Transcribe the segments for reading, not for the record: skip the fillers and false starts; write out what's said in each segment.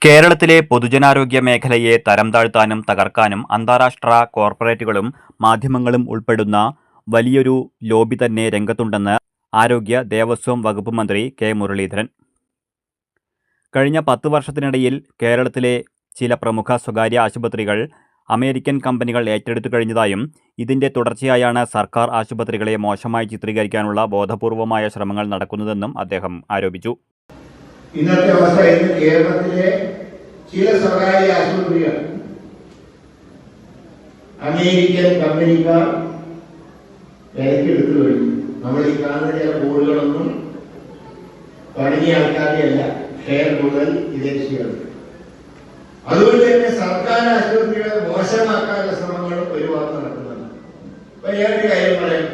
കേരളത്തിലെ പൊതുജനാരോഗ്യ മേഖലയെ തരംതാഴ്ത്താനും തകർക്കാനും അന്താരാഷ്ട്ര കോർപ്പറേറ്റുകളും മാധ്യമങ്ങളും ഉൾപ്പെടുന്ന വലിയൊരു ലോബി തന്നെ രംഗത്തുണ്ടെന്ന് ആരോഗ്യ ദേവസ്വം വകുപ്പ് മന്ത്രി കെ മുരളീധരൻ. കഴിഞ്ഞ 10 വർഷത്തിനിടയിൽ കേരളത്തിലെ ചില പ്രമുഖ സ്വകാര്യ ആശുപത്രികൾ അമേരിക്കൻ കമ്പനികൾ ഏറ്റെടുത്തു കഴിഞ്ഞതായും ഇതിന്റെ തുടർച്ചയായാണ് സർക്കാർ ആശുപത്രികളെ മോശമായി ചിത്രീകരിക്കാനുള്ള ബോധപൂർവമായ ശ്രമങ്ങൾ നടക്കുന്നതെന്നും അദ്ദേഹം ആരോപിച്ചു. ഇന്നത്തെ അവസ്ഥ കേരളത്തിലെ ചില സ്വകാര്യ ആശുപത്രികൾ അമേരിക്കൻ കമ്പനിക്കാർ വിലക്കെടുത്തു കഴിഞ്ഞു. നമ്മൾ ഈ കാണുന്ന ചില ബോർഡുകളൊന്നും തുടങ്ങിയ ആൾക്കാരുടെ അല്ല, ഷെയർ കൂടുതൽ വിദേശികളുണ്ട്. അതുകൊണ്ട് തന്നെ സർക്കാർ ആശുപത്രികളെ മോശമാക്കാനുള്ള ശ്രമങ്ങളും ഒരുപാട് നടക്കുന്നുണ്ട്. അപ്പൊ ഞാനൊരു കാര്യം പറയാം.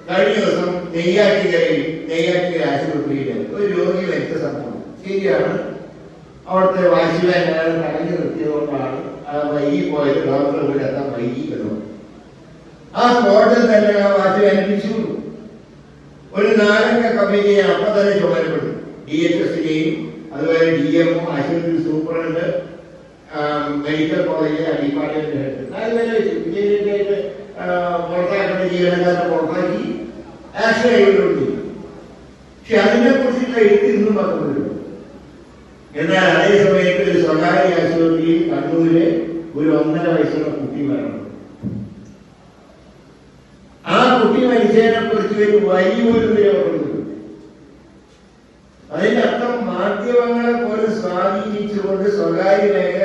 കഴിഞ്ഞ ദിവസം നെയ്യാറ്റിക്കര ആശുപത്രിയിലെ ഒരു രോഗി മരിച്ച സംഭവം ശരിയാണ്. അവിടുത്തെ വാച്ച്മാൻ തടഞ്ഞു നിർത്തിയതുകൊണ്ടാണ് വൈകി പോയത്. ഡോക്ടർ ഇവിടെ എത്താൻ വൈകി വരുന്നത്. ആ സ്പോട്ടിൽ തന്നെ ആ വാച്ച്മാൻ തിരിച്ചു. ഒരു 4 അംഗ കമ്മിറ്റിയെ അപ്പം തന്നെ ചുമതലപ്പെടുത്തി. DHSനെയും അതുപോലെ DMO, ആശുപത്രി സൂപ്രണ്ട്, മെഡിക്കൽ കോളേജിലെ ഡിപ്പാർട്ട്മെന്റ് ഹെഡ് 4 പേരെ വെച്ചു. പുറത്താക്കേണ്ട ജീവനക്കാരെ പുറത്താക്കി ആക്ഷൻ കൈകൊണ്ടു. പക്ഷെ അതിനെ കുറിച്ചുള്ള എഴുത്ത് ഇന്നും പത്രത്തിലുണ്ട്. എന്നാൽ അതേ സമയത്ത് ഒരു സ്വകാര്യ ആശുപത്രിയിൽ കണ്ണൂരിലെ ഒരു 1.5 വയസ്സുള്ള കുട്ടി മരണം. ആ കുട്ടി മരിച്ചതിനെ കുറിച്ച് ഒരു വലിയൊരു നിലപാടുണ്ട്. അതിന്റെ അർത്ഥം മാധ്യമങ്ങളെ പോലും സ്വാധീനിച്ചുകൊണ്ട് സ്വകാര്യ മേഖല